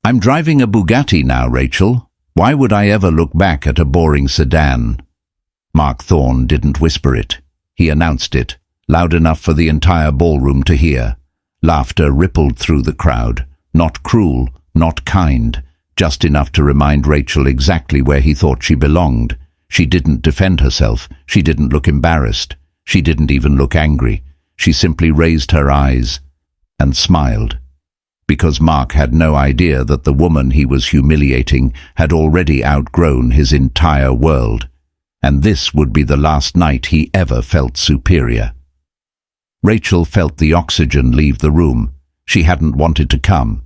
I'm driving a Bugatti now, Rachel. Why would I ever look back at a boring sedan? Mark Thorne didn't whisper it. He announced it, loud enough for the entire ballroom to hear. Laughter rippled through the crowd. Not cruel, not kind, just enough to remind Rachel exactly where he thought she belonged. She didn't defend herself. She didn't look embarrassed. She didn't even look angry. She simply raised her eyes and smiled. Because Mark had no idea that the woman he was humiliating had already outgrown his entire world, and this would be the last night he ever felt superior. Rachel felt the oxygen leave the room. She hadn't wanted to come.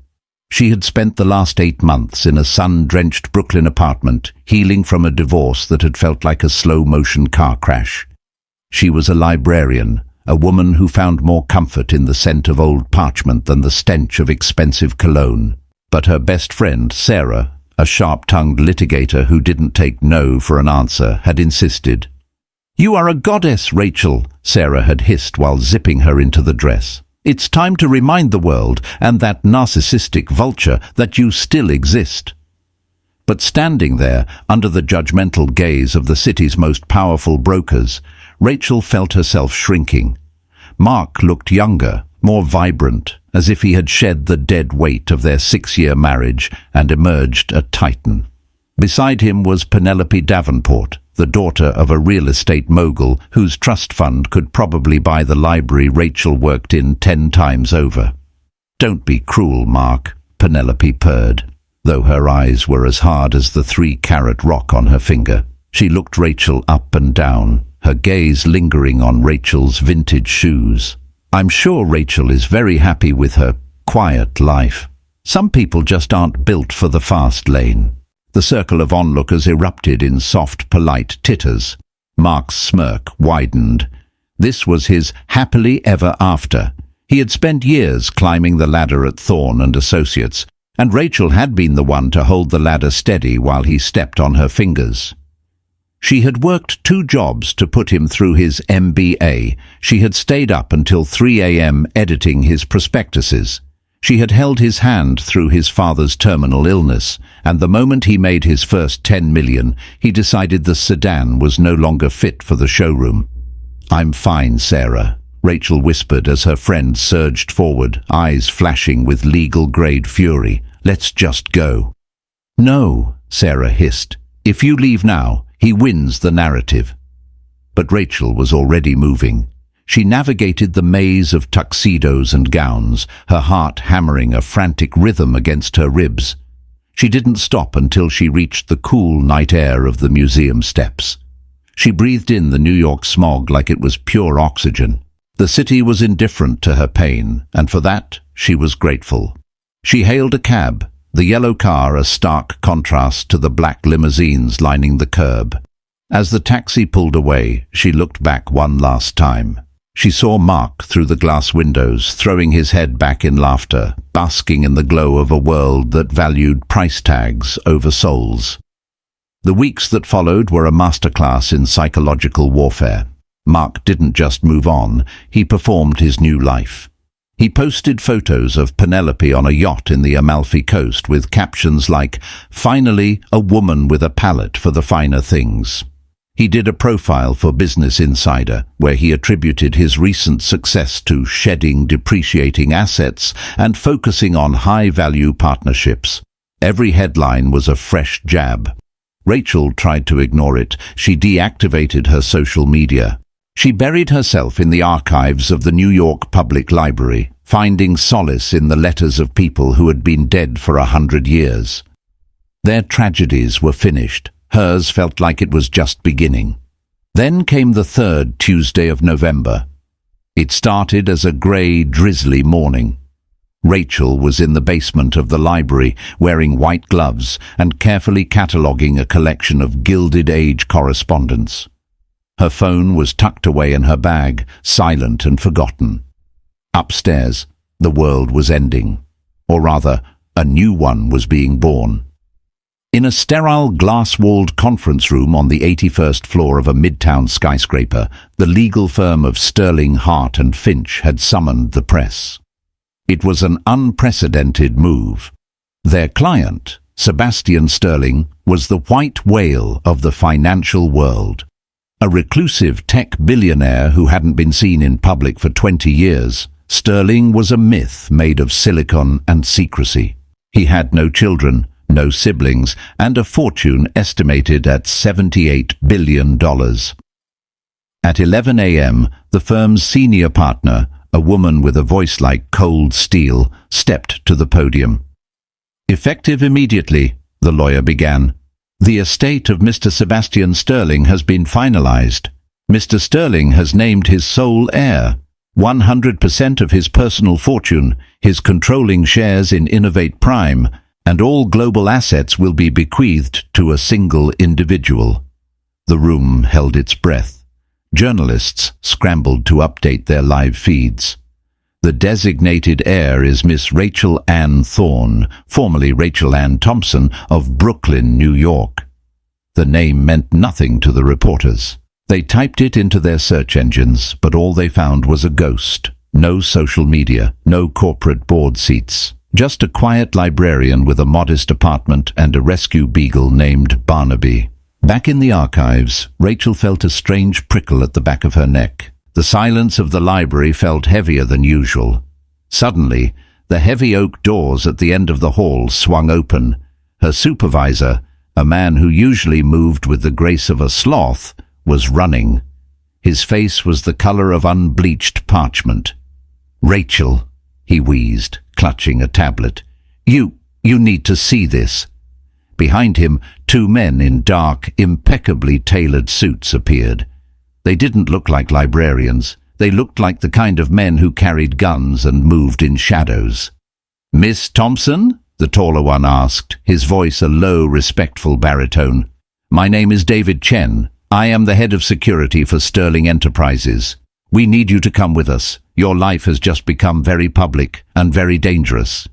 She had spent the last 8 months in a sun-drenched Brooklyn apartment, healing from a divorce that had felt like a slow-motion car crash. She was a librarian, a woman who found more comfort in the scent of old parchment than the stench of expensive cologne. But her best friend, Sarah, a sharp-tongued litigator who didn't take no for an answer, had insisted. "You are a goddess, Rachel," Sarah had hissed while zipping her into the dress. "It's time to remind the world and that narcissistic vulture that you still exist." But standing there, under the judgmental gaze of the city's most powerful brokers, Rachel felt herself shrinking. Mark looked younger, more vibrant, as if he had shed the dead weight of their 6-year marriage and emerged a titan. Beside him was Penelope Davenport, the daughter of a real estate mogul whose trust fund could probably buy the library Rachel worked in 10 times over. "Don't be cruel, Mark," Penelope purred, though her eyes were as hard as the 3-carat rock on her finger. She looked Rachel up and down, her gaze lingering on Rachel's vintage shoes. "I'm sure Rachel is very happy with her quiet life. Some people just aren't built for the fast lane." The circle of onlookers erupted in soft, polite titters. Mark's smirk widened. This was his happily ever after. He had spent years climbing the ladder at Thorne and Associates, and Rachel had been the one to hold the ladder steady while he stepped on her fingers. She had worked 2 jobs to put him through his MBA. She had stayed up until 3 a.m. editing his prospectuses. She had held his hand through his father's terminal illness, and the moment he made his first 10 million, he decided the sedan was no longer fit for the showroom. "I'm fine, Sarah," Rachel whispered as her friend surged forward, eyes flashing with legal-grade fury. "Let's just go." "No," Sarah hissed. "If you leave now, he wins the narrative." But Rachel was already moving. She navigated the maze of tuxedos and gowns, her heart hammering a frantic rhythm against her ribs. She didn't stop until she reached the cool night air of the museum steps. She breathed in the New York smog like it was pure oxygen. The city was indifferent to her pain, and for that she was grateful. She hailed a cab, the yellow car a stark contrast to the black limousines lining the curb. As the taxi pulled away, she looked back one last time. She saw Mark through the glass windows, throwing his head back in laughter, basking in the glow of a world that valued price tags over souls. The weeks that followed were a masterclass in psychological warfare. Mark didn't just move on, he performed his new life. He posted photos of Penelope on a yacht in the Amalfi Coast with captions like, "Finally, a woman with a palate for the finer things." He did a profile for Business Insider, where he attributed his recent success to shedding depreciating assets and focusing on high-value partnerships. Every headline was a fresh jab. Rachel tried to ignore it. She deactivated her social media. She buried herself in the archives of the New York Public Library, finding solace in the letters of people who had been dead for 100 years. Their tragedies were finished. Hers felt like it was just beginning. Then came the 3rd Tuesday of November. It started as a grey, drizzly morning. Rachel was in the basement of the library, wearing white gloves and carefully cataloguing a collection of Gilded Age correspondence. Her phone was tucked away in her bag, silent and forgotten. Upstairs, the world was ending. Or rather, a new one was being born. In a sterile, glass-walled conference room on the 81st floor of a midtown skyscraper, the legal firm of Sterling, Hart and Finch had summoned the press. It was an unprecedented move. Their client, Sebastian Sterling, was the white whale of the financial world. A reclusive tech billionaire who hadn't been seen in public for 20 years, Sterling was a myth made of silicon and secrecy. He had no children, no siblings, and a fortune estimated at $78 billion. At 11 a.m., the firm's senior partner, a woman with a voice like cold steel, stepped to the podium. "Effective immediately," the lawyer began. "The estate of Mr. Sebastian Sterling has been finalized. Mr. Sterling has named his sole heir, 100% of his personal fortune, his controlling shares in Innovate Prime, and all global assets will be bequeathed to a single individual." The room held its breath. Journalists scrambled to update their live feeds. The designated heir is Miss Rachel Ann Thorne, formerly Rachel Ann Thompson, of Brooklyn, New York. The name meant nothing to the reporters. They typed it into their search engines, but all they found was a ghost. No social media, no corporate board seats. Just a quiet librarian with a modest apartment and a rescue beagle named Barnaby. Back in the archives, Rachel felt a strange prickle at the back of her neck. The silence of the library felt heavier than usual. Suddenly, the heavy oak doors at the end of the hall swung open. Her supervisor, a man who usually moved with the grace of a sloth, was running. His face was the color of unbleached parchment. "Rachel," he wheezed, clutching a tablet. You need to see this." Behind him, two men in dark, impeccably tailored suits appeared. They didn't look like librarians. They looked like the kind of men who carried guns and moved in shadows. "Miss Thompson?" the taller one asked, his voice a low, respectful baritone. "My name is David Chen. I am the head of security for Sterling Enterprises. We need you to come with us. Your life has just become very public and very dangerous."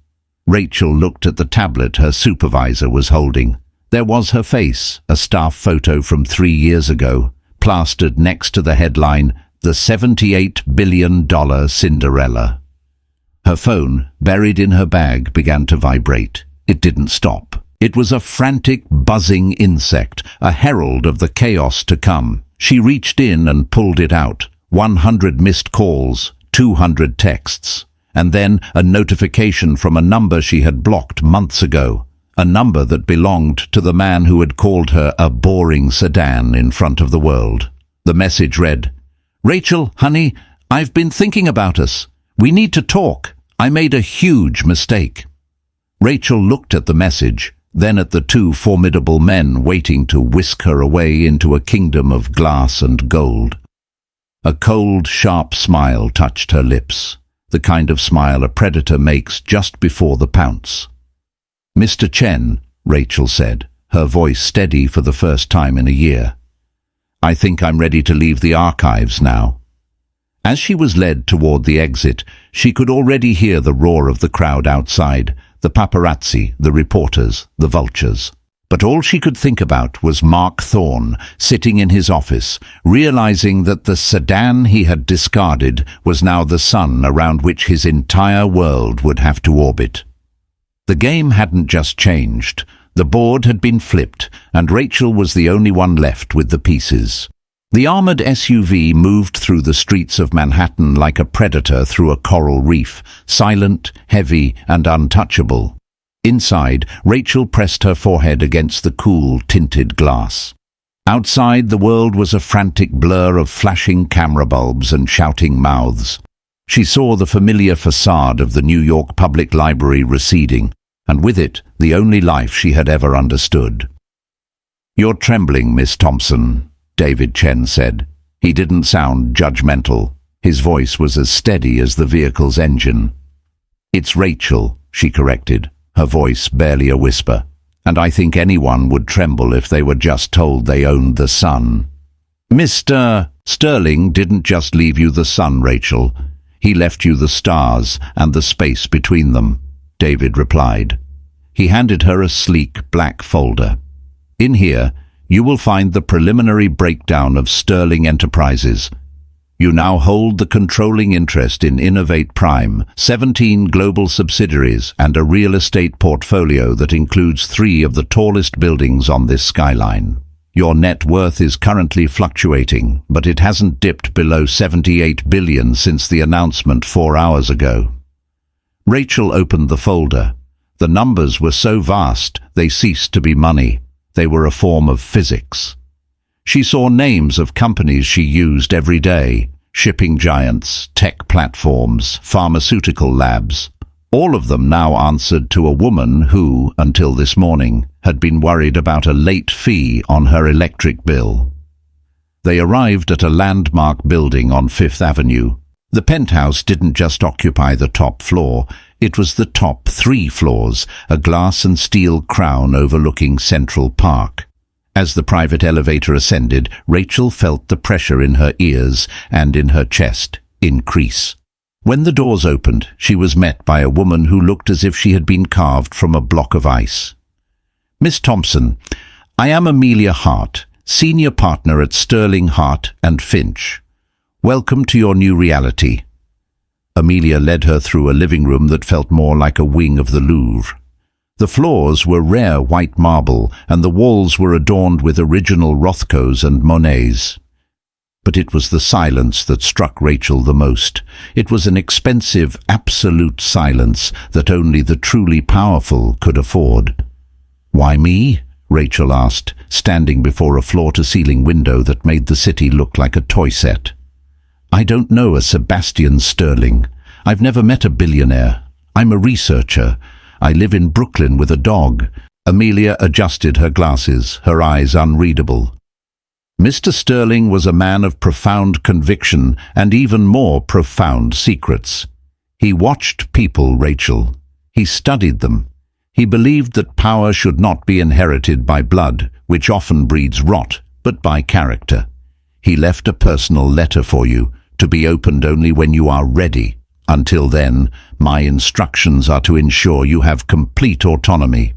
Rachel looked at the tablet her supervisor was holding. There was her face, a staff photo from 3 years ago, plastered next to the headline, "The $78 billion Cinderella." Her phone, buried in her bag, began to vibrate. It didn't stop. It was a frantic, buzzing insect, a herald of the chaos to come. She reached in and pulled it out. 100 missed calls, 200 texts, and then a notification from a number she had blocked months ago, a number that belonged to the man who had called her a boring sedan in front of the world. The message read, "Rachel, honey, I've been thinking about us. We need to talk. I made a huge mistake." Rachel looked at the message, then at the two formidable men waiting to whisk her away into a kingdom of glass and gold. A cold, sharp smile touched her lips, the kind of smile a predator makes just before the pounce. "Mr. Chen," Rachel said, her voice steady for the first time in a year. "I think I'm ready to leave the archives now." As she was led toward the exit, she could already hear the roar of the crowd outside, the paparazzi, the reporters, the vultures. But all she could think about was Mark Thorne, sitting in his office, realizing that the sedan he had discarded was now the sun around which his entire world would have to orbit. The game hadn't just changed. The board had been flipped, and Rachel was the only one left with the pieces. The armored SUV moved through the streets of Manhattan like a predator through a coral reef, silent, heavy, and untouchable. Inside, Rachel pressed her forehead against the cool, tinted glass. Outside, the world was a frantic blur of flashing camera bulbs and shouting mouths. She saw the familiar facade of the New York Public Library receding, and with it, the only life she had ever understood. "You're trembling, Miss Thompson," David Chen said. He didn't sound judgmental. His voice was as steady as the vehicle's engine. "It's Rachel," she corrected, her voice barely a whisper. "And I think anyone would tremble if they were just told they owned the sun." "Mr. Sterling didn't just leave you the sun, Rachel. He left you the stars and the space between them," David replied. He handed her a sleek black folder. "In here, you will find the preliminary breakdown of Sterling Enterprises. You now hold the controlling interest in Innovate Prime, 17 global subsidiaries, and a real estate portfolio that includes 3 of the tallest buildings on this skyline. Your net worth is currently fluctuating, but it hasn't dipped below 78 billion since the announcement 4 hours ago. Rachel opened the folder. The numbers were so vast, they ceased to be money. They were a form of physics. She saw names of companies she used every day: shipping giants, tech platforms, pharmaceutical labs. All of them now answered to a woman who, until this morning, had been worried about a late fee on her electric bill. They arrived at a landmark building on Fifth Avenue. The penthouse didn't just occupy the top floor, it was the top 3 floors, a glass and steel crown overlooking Central Park. As the private elevator ascended, Rachel felt the pressure in her ears and in her chest increase. When the doors opened, she was met by a woman who looked as if she had been carved from a block of ice. "Miss Thompson, I am Amelia Hart, senior partner at Sterling Hart and Finch. Welcome to your new reality." Amelia led her through a living room that felt more like a wing of the Louvre. The floors were rare white marble, and the walls were adorned with original Rothkos and Monets. But it was the silence that struck Rachel the most. It was an expensive, absolute silence that only the truly powerful could afford. "Why me?" Rachel asked, standing before a floor-to-ceiling window that made the city look like a toy set. "I don't know a Sebastian Sterling. I've never met a billionaire. I'm a researcher. I live in Brooklyn with a dog." Amelia adjusted her glasses, her eyes unreadable. Mr. Sterling was a man of profound conviction and even more profound secrets. He watched people, Rachel. He studied them. He believed that power should not be inherited by blood, which often breeds rot, but by character. He left a personal letter for you, to be opened only when you are ready. Until then, my instructions are to ensure you have complete autonomy.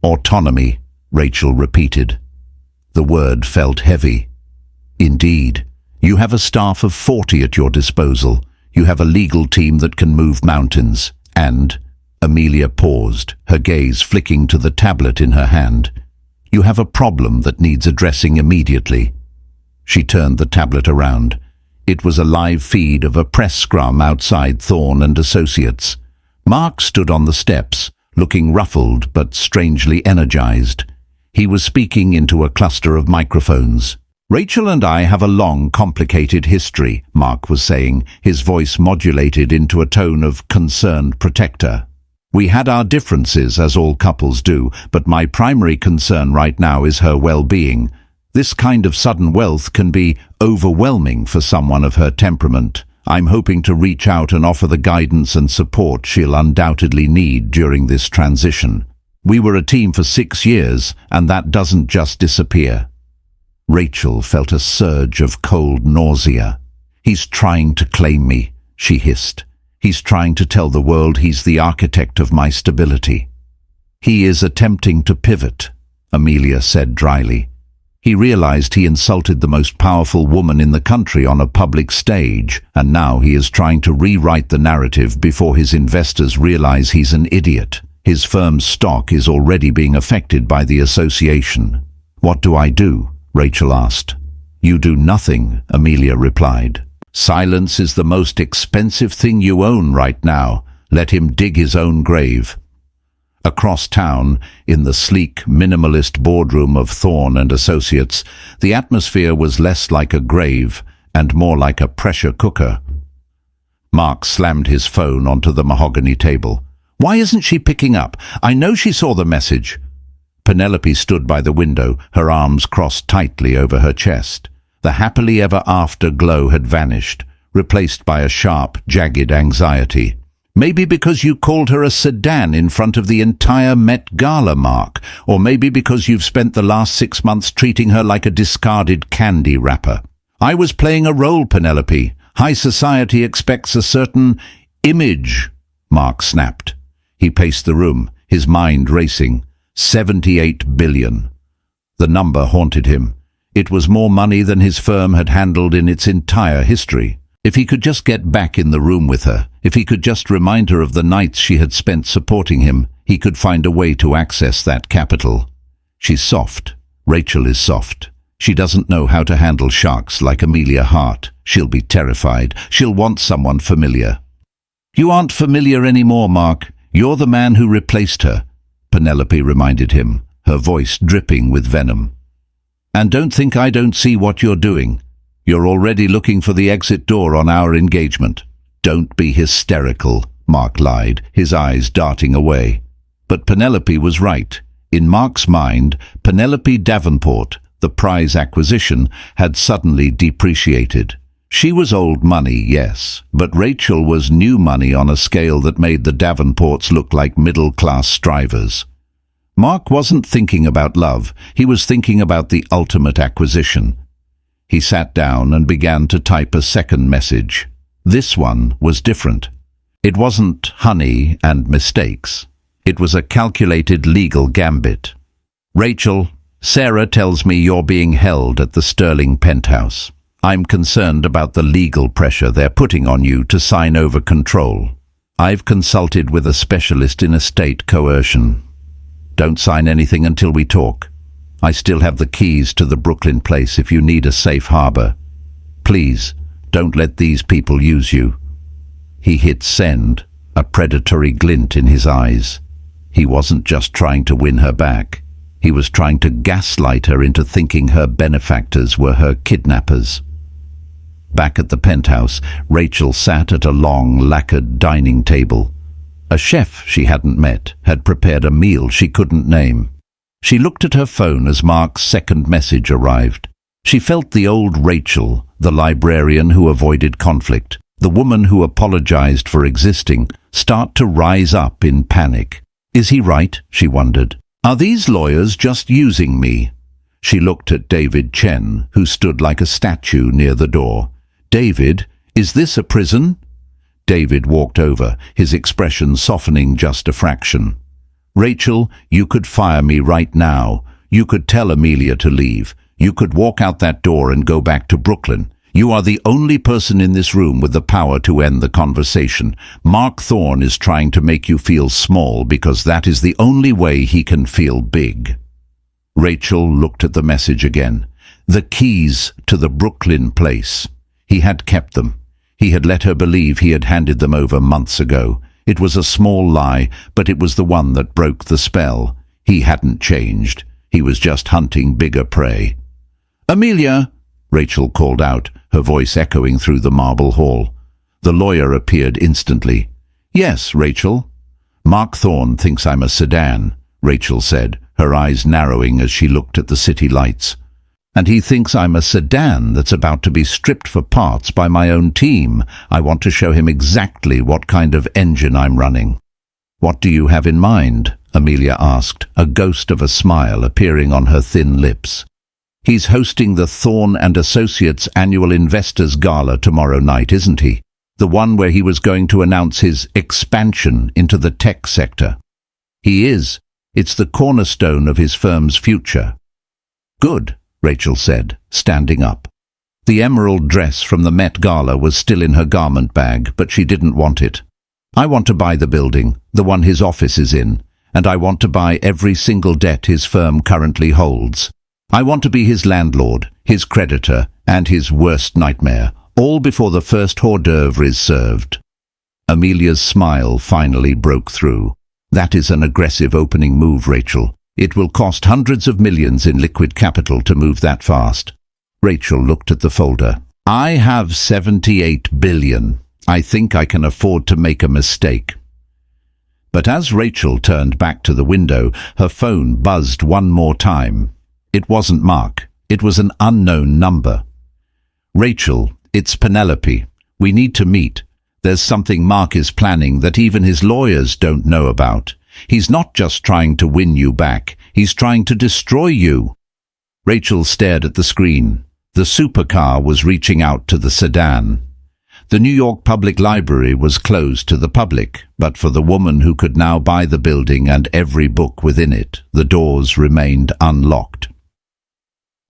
"Autonomy," Rachel repeated. The word felt heavy. "Indeed. You have a staff of 40 at your disposal. You have a legal team that can move mountains. And," Amelia paused, her gaze flicking to the tablet in her hand, "you have a problem that needs addressing immediately." She turned the tablet around. It was a live feed of a press scrum outside Thorne and Associates. Mark stood on the steps, looking ruffled but strangely energized. He was speaking into a cluster of microphones. "Rachel and I have a long, complicated history," Mark was saying, his voice modulated into a tone of concerned protector. "We had our differences, as all couples do, but my primary concern right now is her well-being. This kind of sudden wealth can be overwhelming for someone of her temperament. I'm hoping to reach out and offer the guidance and support she'll undoubtedly need during this transition. We were a team for 6 years, and that doesn't just disappear." Rachel felt a surge of cold nausea. "He's trying to claim me," she hissed. "He's trying to tell the world he's the architect of my stability." "He is attempting to pivot," Amelia said dryly. He realized he insulted the most powerful woman in the country on a public stage, and now he is trying to rewrite the narrative before his investors realize he's an idiot. His firm's stock is already being affected by the association. "What do I do?" Rachel asked. "You do nothing," Amelia replied. "Silence is the most expensive thing you own right now. Let him dig his own grave." Across town, in the sleek, minimalist boardroom of Thorne and Associates, the atmosphere was less like a grave and more like a pressure cooker. Mark slammed his phone onto the mahogany table. "Why isn't she picking up? I know she saw the message." Penelope stood by the window, her arms crossed tightly over her chest. The happily ever after glow had vanished, replaced by a sharp, jagged anxiety. "Maybe because you called her a sedan in front of the entire Met Gala, Mark, or maybe because you've spent the last 6 months treating her like a discarded candy wrapper." "I was playing a role, Penelope. High society expects a certain image," Mark snapped. He paced the room, his mind racing. 78 billion. The number haunted him. It was more money than his firm had handled in its entire history. If he could just get back in the room with her, if he could just remind her of the nights she had spent supporting him, he could find a way to access that capital. She's soft. Rachel is soft. She doesn't know how to handle sharks like Amelia Hart. She'll be terrified. She'll want someone familiar. You aren't familiar anymore, Mark. You're the man who replaced her, Penelope reminded him, her voice dripping with venom. And don't think I don't see what you're doing. You're already looking for the exit door on our engagement. Don't be hysterical, Mark lied, his eyes darting away. But Penelope was right. In Mark's mind, Penelope Davenport, the prize acquisition, had suddenly depreciated. She was old money, yes, but Rachel was new money on a scale that made the Davenports look like middle-class strivers. Mark wasn't thinking about love, he was thinking about the ultimate acquisition. He sat down and began to type a second message. This one was different. It wasn't honey and mistakes. It was a calculated legal gambit. Rachel, Sarah tells me you're being held at the Sterling penthouse. I'm concerned about the legal pressure they're putting on you to sign over control. I've consulted with a specialist in estate coercion. Don't sign anything until we talk. I still have the keys to the Brooklyn place if you need a safe harbor. Please, don't let these people use you. He hit send, a predatory glint in his eyes. He wasn't just trying to win her back. He was trying to gaslight her into thinking her benefactors were her kidnappers. Back at the penthouse, Rachel sat at a long, lacquered dining table. A chef she hadn't met had prepared a meal she couldn't name. She looked at her phone as Mark's second message arrived. She felt the old Rachel, the librarian who avoided conflict, the woman who apologized for existing, start to rise up in panic. Is he right? She wondered. Are these lawyers just using me? She looked at David Chen, who stood like a statue near the door. David, is this a prison? David walked over, his expression softening just a fraction. Rachel, you could fire me right now. You could tell Amelia to leave. You could walk out that door and go back to Brooklyn. You are the only person in this room with the power to end the conversation. Mark Thorne is trying to make you feel small because that is the only way he can feel big. Rachel looked at the message again. The keys to the Brooklyn place. He had kept them. He had let her believe he had handed them over months ago. It was a small lie, but it was the one that broke the spell. He hadn't changed. He was just hunting bigger prey. Amelia, Rachel called out, her voice echoing through the marble hall. The lawyer appeared instantly. Yes, Rachel. Mark Thorne thinks I'm a sedan, Rachel said, her eyes narrowing as she looked at the city lights. And he thinks I'm a sedan that's about to be stripped for parts by my own team. I want to show him exactly what kind of engine I'm running. What do you have in mind? Amelia asked, a ghost of a smile appearing on her thin lips. He's hosting the Thorne and Associates annual Investors Gala tomorrow night, isn't he? The one where he was going to announce his expansion into the tech sector. He is. It's the cornerstone of his firm's future. Good, Rachel said, standing up. The emerald dress from the Met Gala was still in her garment bag, but she didn't want it. I want to buy the building, the one his office is in, and I want to buy every single debt his firm currently holds. I want to be his landlord, his creditor, and his worst nightmare, all before the first hors d'oeuvre is served. Amelia's smile finally broke through. That is an aggressive opening move, Rachel. It will cost hundreds of millions in liquid capital to move that fast. Rachel looked at the folder. I have 78 billion. I think I can afford to make a mistake. But as Rachel turned back to the window, her phone buzzed one more time. It wasn't Mark. It was an unknown number. Rachel, it's Penelope. We need to meet. There's something Mark is planning that even his lawyers don't know about. He's not just trying to win you back. He's trying to destroy you. Rachel stared at the screen. The supercar was reaching out to the sedan. The New York Public Library was closed to the public, but for the woman who could now buy the building and every book within it, the doors remained unlocked.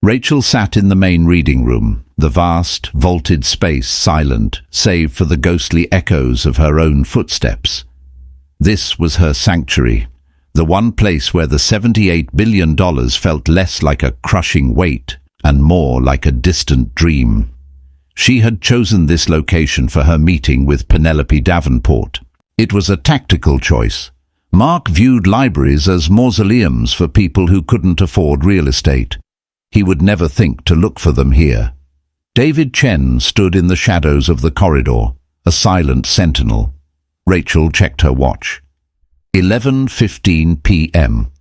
Rachel sat in the main reading room. the vast, vaulted space silent, save for the ghostly echoes of her own footsteps. This was her sanctuary, the one place where the $78 billion felt less like a crushing weight and more like a distant dream. She had chosen this location for her meeting with Penelope Davenport. It was a tactical choice. Mark viewed libraries as mausoleums for people who couldn't afford real estate. He would never think to look for them here. David Chen stood in the shadows of the corridor, a silent sentinel. Rachel checked her watch. 11:15 p.m.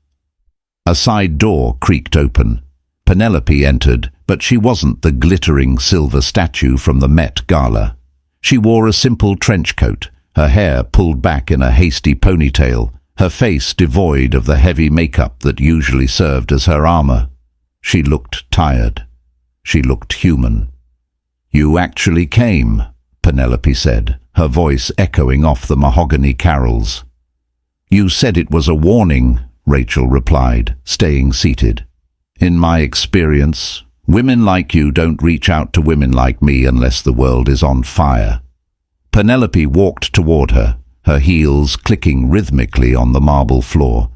A side door creaked open. Penelope entered, but she wasn't the glittering silver statue from the Met Gala. She wore a simple trench coat, her hair pulled back in a hasty ponytail, her face devoid of the heavy makeup that usually served as her armor. She looked tired. She looked human. "You actually came," Penelope said, her voice echoing off the mahogany carols. "You said it was a warning," Rachel replied, staying seated. "In my experience, women like you don't reach out to women like me unless the world is on fire." Penelope walked toward her, her heels clicking rhythmically on the marble floor.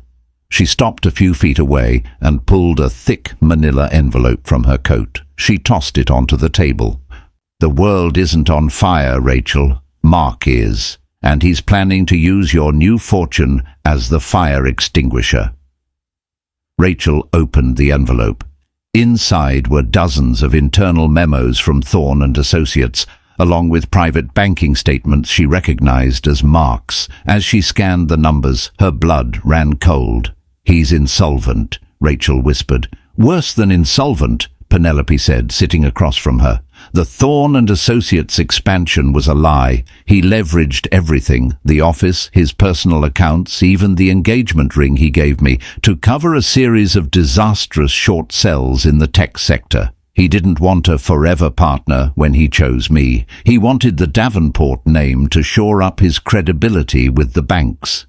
She stopped a few feet away and pulled a thick manila envelope from her coat. She tossed it onto the table. "The world isn't on fire, Rachel. Mark is, and he's planning to use your new fortune as the fire extinguisher." Rachel opened the envelope. Inside were dozens of internal memos from Thorne and Associates, along with private banking statements she recognized as Mark's. As she scanned the numbers, her blood ran cold. "He's insolvent," Rachel whispered. "Worse than insolvent," Penelope said, sitting across from her. "The Thorne and Associates expansion was a lie. He leveraged everything, the office, his personal accounts, even the engagement ring he gave me, to cover a series of disastrous short sells in the tech sector. He didn't want a forever partner when he chose me. He wanted the Davenport name to shore up his credibility with the banks."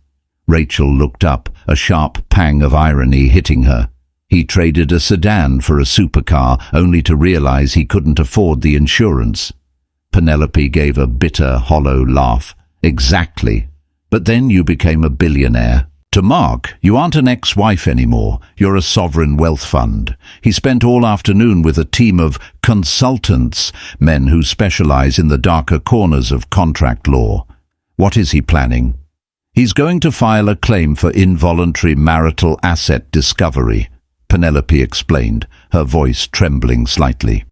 Rachel looked up, a sharp pang of irony hitting her. He traded a sedan for a supercar, only to realize he couldn't afford the insurance. Penelope gave a bitter, hollow laugh. "Exactly. But then you became a billionaire. To Mark, you aren't an ex-wife anymore. You're a sovereign wealth fund." He spent all afternoon with a team of consultants, men who specialize in the darker corners of contract law. "What is he planning?" "He's going to file a claim for involuntary marital asset discovery," Penelope explained, her voice trembling slightly.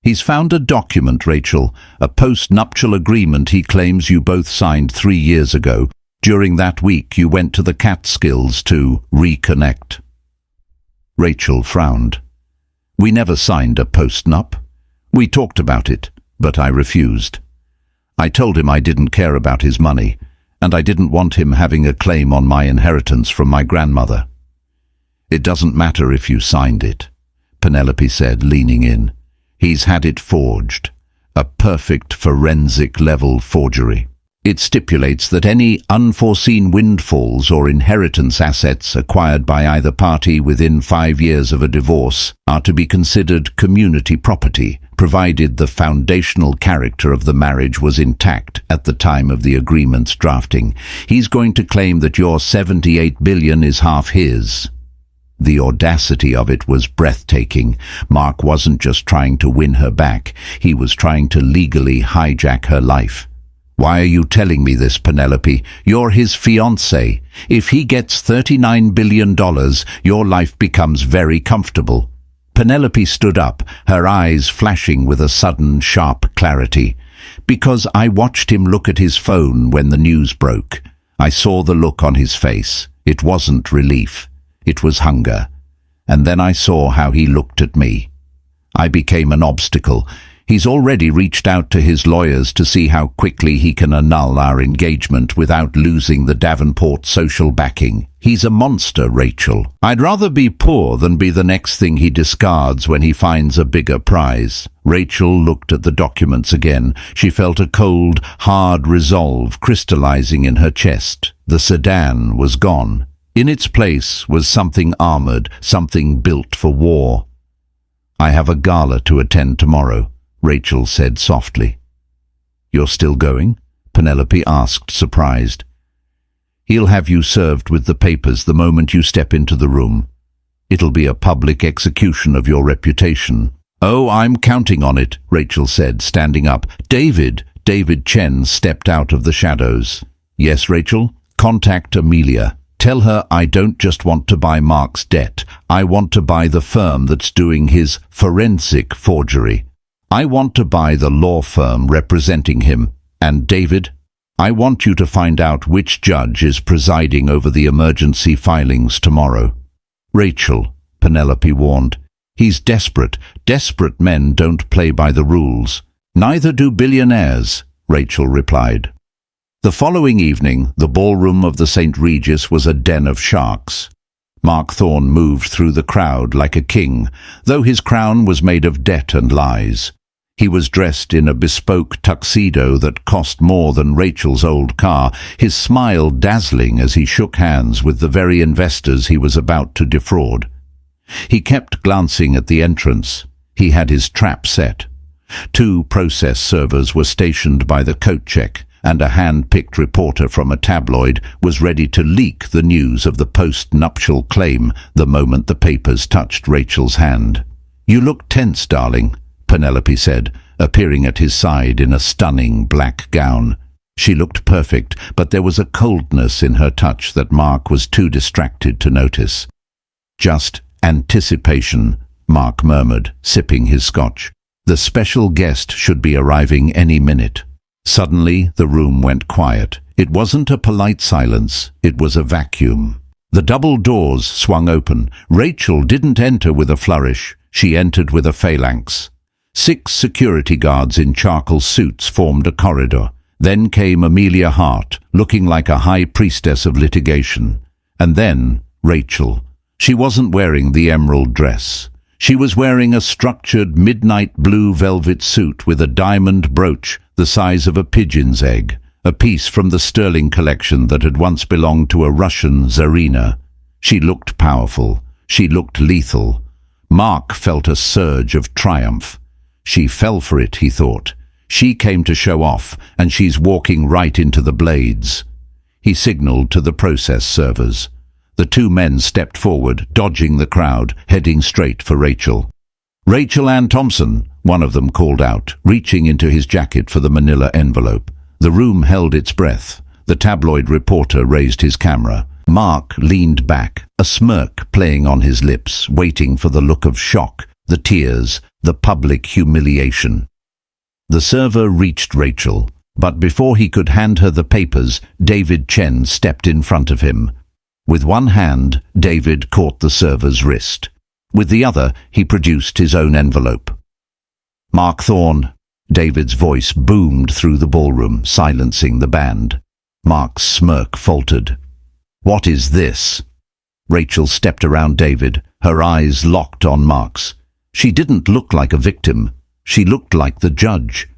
"He's found a document, Rachel, a post-nuptial agreement he claims you both signed 3 years ago. During that week, you went to the Catskills to reconnect." Rachel frowned. "We never signed a post-nup. We talked about it, but I refused. I told him I didn't care about his money, and I didn't want him having a claim on my inheritance from my grandmother." "It doesn't matter if you signed it," Penelope said, leaning in. "He's had it forged, a perfect forensic-level forgery. It stipulates that any unforeseen windfalls or inheritance assets acquired by either party within 5 years of a divorce are to be considered community property, provided the foundational character of the marriage was intact at the time of the agreement's drafting. He's going to claim that your $78 billion is half his." The audacity of it was breathtaking. Mark wasn't just trying to win her back, he was trying to legally hijack her life. "Why are you telling me this, Penelope? You're his fiancé. If he gets $39 billion, your life becomes very comfortable." Penelope stood up, her eyes flashing with a sudden, sharp clarity. "Because I watched him look at his phone when the news broke. I saw the look on his face. It wasn't relief. It was hunger. And then I saw how he looked at me. I became an obstacle. He's already reached out to his lawyers to see how quickly he can annul our engagement without losing the Davenport social backing. He's a monster, Rachel. I'd rather be poor than be the next thing he discards when he finds a bigger prize." Rachel looked at the documents again. She felt a cold, hard resolve crystallizing in her chest. The sedan was gone. In its place was something armored, something built for war. "I have a gala to attend tomorrow. Rachel said softly. "You're still going?" Penelope asked, surprised. "He'll have you served with the papers the moment you step into the room. It'll be a public execution of your reputation." "Oh, I'm counting on it," Rachel said, standing up. David Chen stepped out of the shadows. "Yes, Rachel? Contact Amelia. Tell her I don't just want to buy Mark's debt. I want to buy the firm that's doing his forensic forgery. I want to buy the law firm representing him. And David, I want you to find out which judge is presiding over the emergency filings tomorrow." "Rachel," Penelope warned, "he's desperate. Desperate men don't play by the rules." "Neither do billionaires," Rachel replied. The following evening, the ballroom of the St. Regis was a den of sharks. Mark Thorne moved through the crowd like a king, though his crown was made of debt and lies. He was dressed in a bespoke tuxedo that cost more than Rachel's old car, his smile dazzling as he shook hands with the very investors he was about to defraud. He kept glancing at the entrance. He had his trap set. 2 process servers were stationed by the coat check, and a hand-picked reporter from a tabloid was ready to leak the news of the post-nuptial claim the moment the papers touched Rachel's hand. "You look tense, darling," Penelope said, appearing at his side in a stunning black gown. She looked perfect, but there was a coldness in her touch that Mark was too distracted to notice. "Just anticipation," Mark murmured, sipping his scotch. "The special guest should be arriving any minute." Suddenly, the room went quiet. It wasn't a polite silence, it was a vacuum. The double doors swung open. Rachel didn't enter with a flourish, she entered with a phalanx. 6 security guards in charcoal suits formed a corridor. Then came Amelia Hart, looking like a high priestess of litigation. And then Rachel. She wasn't wearing the emerald dress. She was wearing a structured midnight blue velvet suit with a diamond brooch the size of a pigeon's egg, a piece from the sterling collection that had once belonged to a Russian Tsarina. She looked powerful. She looked lethal. Mark felt a surge of triumph. She fell for it, he thought. She came to show off, and she's walking right into the blades. He signaled to the process servers. The 2 men stepped forward, dodging the crowd, heading straight for Rachel. "Rachel Ann Thompson," one of them called out, reaching into his jacket for the manila envelope. The room held its breath. The tabloid reporter raised his camera. Mark leaned back, a smirk playing on his lips, waiting for the look of shock, the tears, the public humiliation. The server reached Rachel, but before he could hand her the papers, David Chen stepped in front of him. With one hand, David caught the server's wrist. With the other, he produced his own envelope. "Mark Thorne," David's voice boomed through the ballroom, silencing the band. Mark's smirk faltered. "What is this?" Rachel stepped around David, her eyes locked on Mark's. She didn't look like a victim. She looked like the judge.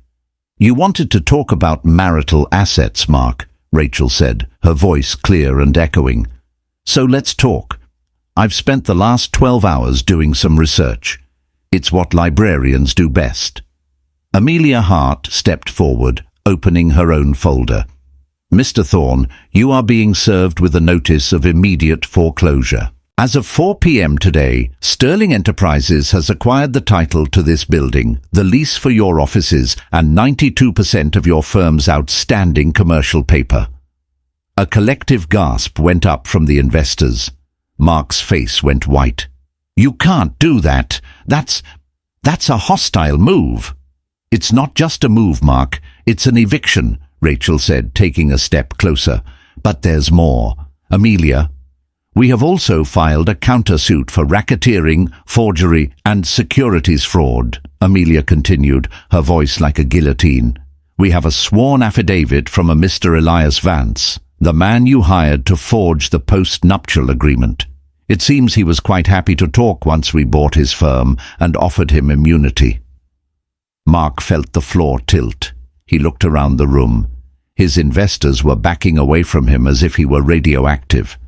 "You wanted to talk about marital assets, Mark," Rachel said, her voice clear and echoing. "So let's talk. I've spent the last 12 hours doing some research. It's what librarians do best." Amelia Hart stepped forward, opening her own folder. "Mr. Thorne, you are being served with a notice of immediate foreclosure. As of 4 p.m. today, Sterling Enterprises has acquired the title to this building, the lease for your offices, and 92% of your firm's outstanding commercial paper." A collective gasp went up from the investors. Mark's face went white. "You can't do that. That's a hostile move." "It's not just a move, Mark. It's an eviction," Rachel said, taking a step closer. "But there's more. Amelia, we have also filed a countersuit for racketeering, forgery, and securities fraud," Amelia continued, her voice like a guillotine. "We have a sworn affidavit from a Mr. Elias Vance, the man you hired to forge the post-nuptial agreement. It seems he was quite happy to talk once we bought his firm and offered him immunity." Mark felt the floor tilt. He looked around the room. His investors were backing away from him as if he were radioactive.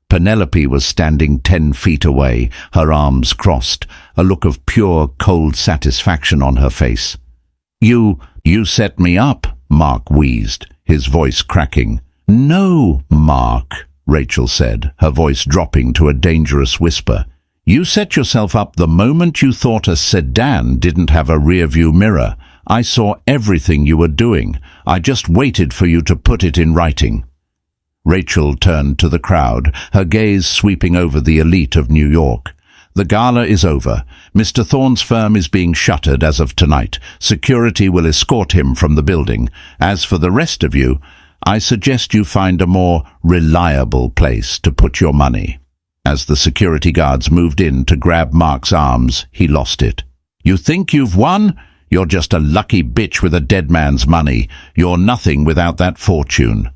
Penelope was standing 10 feet away, her arms crossed, a look of pure, cold satisfaction on her face. You set me up, Mark wheezed, his voice cracking. No, Mark, Rachel said, her voice dropping to a dangerous whisper. You set yourself up the moment you thought a sedan didn't have a rear-view mirror. I saw everything you were doing. I just waited for you to put it in writing. Rachel turned to the crowd, her gaze sweeping over the elite of New York. The gala is over. Mr. Thorne's firm is being shuttered as of tonight. Security will escort him from the building. As for the rest of you, I suggest you find a more reliable place to put your money. As the security guards moved in to grab Mark's arms, he lost it. You think you've won? You're just a lucky bitch with a dead man's money. You're nothing without that fortune.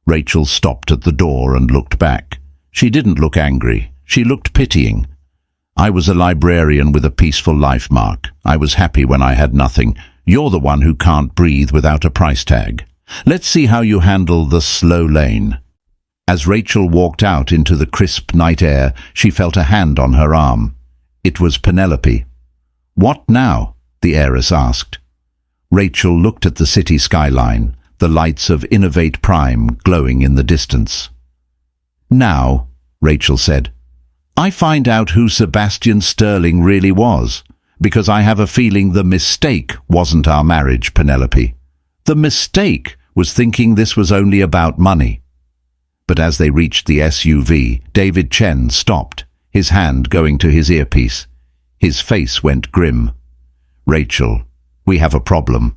Rachel stopped at the door and looked back. She didn't look angry. She looked pitying. I was a librarian with a peaceful life, Mark. I was happy when I had nothing. You're the one who can't breathe without a price tag. Let's see how you handle the slow lane. As Rachel walked out into the crisp night air, she felt a hand on her arm. It was Penelope. What now? The heiress asked. Rachel looked at the city skyline, the lights of Innovate Prime glowing in the distance. Now, Rachel said, I find out who Sebastian Sterling really was, because I have a feeling the mistake wasn't our marriage, Penelope. The mistake was thinking this was only about money. But as they reached the SUV, David Chen stopped, his hand going to his earpiece. His face went grim. Rachel, we have a problem.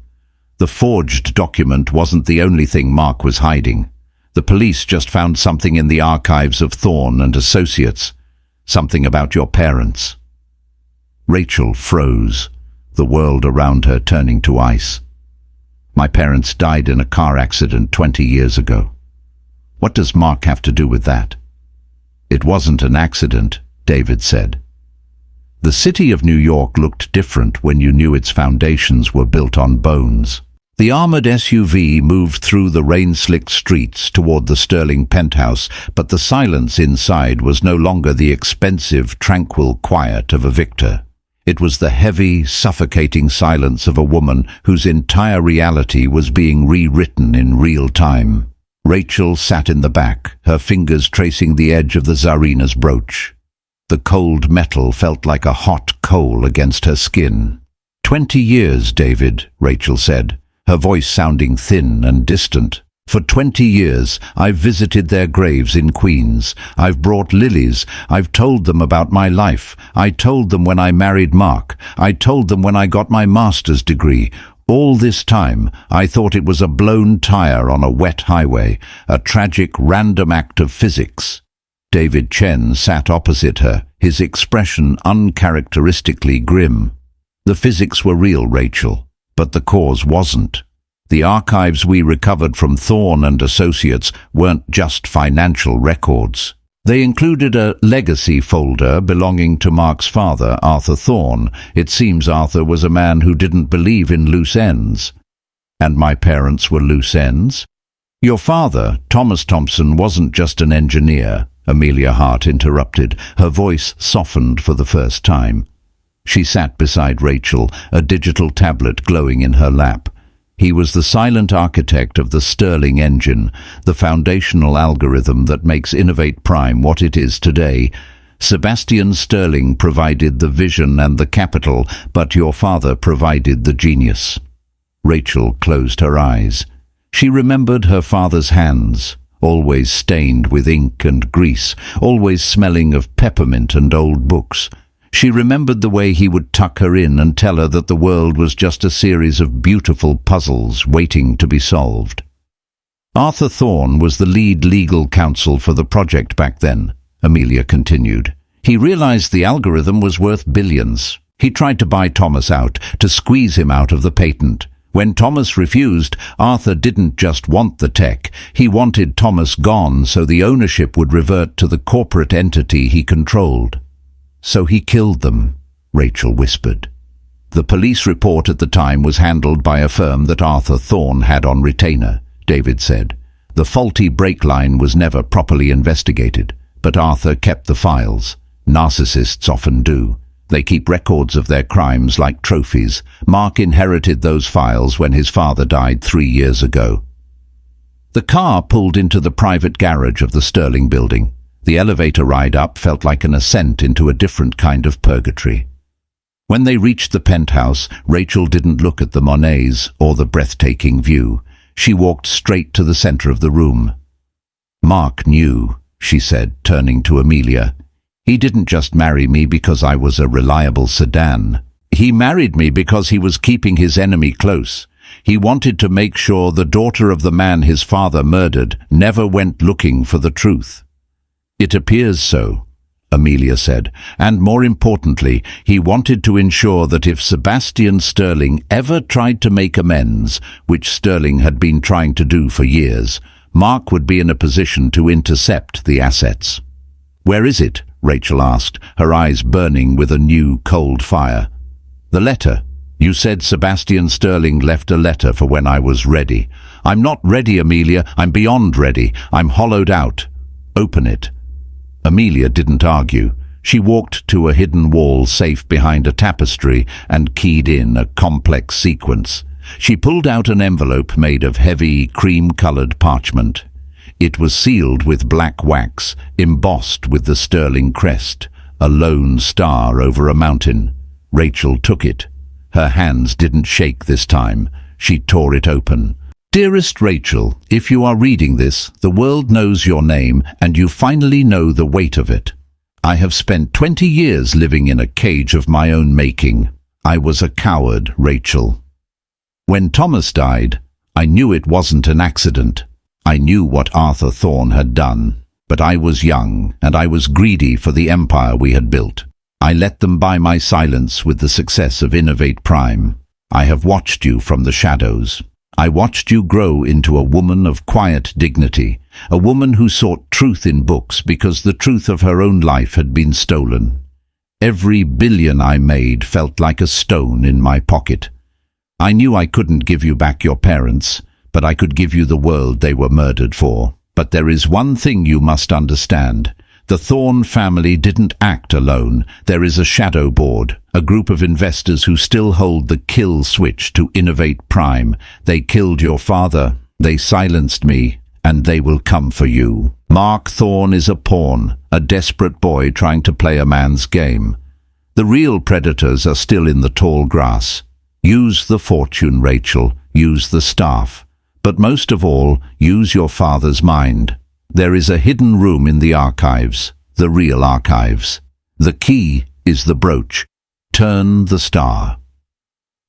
The forged document wasn't the only thing Mark was hiding. The police just found something in the archives of Thorne and Associates. Something about your parents. Rachel froze, the world around her turning to ice. My parents died in a car accident 20 years ago. What does Mark have to do with that? It wasn't an accident, David said. The city of New York looked different when you knew its foundations were built on bones. The armored SUV moved through the rain-slicked streets toward the Sterling penthouse, but the silence inside was no longer the expensive, tranquil quiet of a victor. It was the heavy, suffocating silence of a woman whose entire reality was being rewritten in real time. Rachel sat in the back, her fingers tracing the edge of the Tsarina's brooch. The cold metal felt like a hot coal against her skin. 20 years, David, Rachel said, her voice sounding thin and distant. For 20 years, I've visited their graves in Queens. I've brought lilies. I've told them about my life. I told them when I married Mark. I told them when I got my master's degree. All this time, I thought it was a blown tire on a wet highway, a tragic random act of physics. David Chen sat opposite her, his expression uncharacteristically grim. The physics were real, Rachel, but the cause wasn't. The archives we recovered from Thorne and Associates weren't just financial records. They included a legacy folder belonging to Mark's father, Arthur Thorne. It seems Arthur was a man who didn't believe in loose ends. And my parents were loose ends? Your father, Thomas Thompson, wasn't just an engineer, Amelia Hart interrupted, her voice softened for the first time. She sat beside Rachel, a digital tablet glowing in her lap. He was the silent architect of the Sterling engine, the foundational algorithm that makes Innovate Prime what it is today. Sebastian Sterling provided the vision and the capital, but your father provided the genius. Rachel closed her eyes. She remembered her father's hands, always stained with ink and grease, always smelling of peppermint and old books. She remembered the way he would tuck her in and tell her that the world was just a series of beautiful puzzles waiting to be solved. Arthur Thorne was the lead legal counsel for the project back then, Amelia continued. He realized the algorithm was worth billions. He tried to buy Thomas out, to squeeze him out of the patent. When Thomas refused, Arthur didn't just want the tech. He wanted Thomas gone so the ownership would revert to the corporate entity he controlled. So he killed them, Rachel whispered. The police report at the time was handled by a firm that Arthur Thorne had on retainer, David said. The faulty brake line was never properly investigated, but Arthur kept the files. Narcissists often do. They keep records of their crimes like trophies. Mark inherited those files when his father died 3 years ago. The car pulled into the private garage of the Sterling building. The elevator ride up felt like an ascent into a different kind of purgatory. When they reached the penthouse, Rachel didn't look at the Monets or the breathtaking view. She walked straight to the center of the room. "Mark knew," she said, turning to Amelia. "He didn't just marry me because I was a reliable sedan. He married me because he was keeping his enemy close. He wanted to make sure the daughter of the man his father murdered never went looking for the truth." "It appears so," Amelia said, "and more importantly, he wanted to ensure that if Sebastian Sterling ever tried to make amends, which Sterling had been trying to do for years, Mark would be in a position to intercept the assets." "Where is it?" Rachel asked, her eyes burning with a new, cold fire. "The letter. You said Sebastian Sterling left a letter for when I was ready." "I'm not ready, Amelia. I'm beyond ready. I'm hollowed out. Open it." Amelia didn't argue. She walked to a hidden wall safe behind a tapestry and keyed in a complex sequence. She pulled out an envelope made of heavy, cream-colored parchment. It was sealed with black wax, embossed with the Sterling crest, a lone star over a mountain. Rachel took it. Her hands didn't shake this time. She tore it open. "Dearest Rachel, if you are reading this, the world knows your name and you finally know the weight of it. I have spent 20 years living in a cage of my own making. I was a coward, Rachel. When Thomas died, I knew it wasn't an accident. I knew what Arthur Thorne had done. But I was young and I was greedy for the empire we had built. I let them buy my silence with the success of Innovate Prime. I have watched you from the shadows. I watched you grow into a woman of quiet dignity, a woman who sought truth in books because the truth of her own life had been stolen. Every billion I made felt like a stone in my pocket. I knew I couldn't give you back your parents, but I could give you the world they were murdered for. But there is one thing you must understand. The Thorne family didn't act alone. There is a shadow board, a group of investors who still hold the kill switch to Innovate Prime. They killed your father, they silenced me, and they will come for you. Mark Thorne is a pawn, a desperate boy trying to play a man's game. The real predators are still in the tall grass. Use the fortune, Rachel. Use the staff. But most of all, use your father's mind. There is a hidden room in the archives, the real archives. The key is the brooch. Turn the star.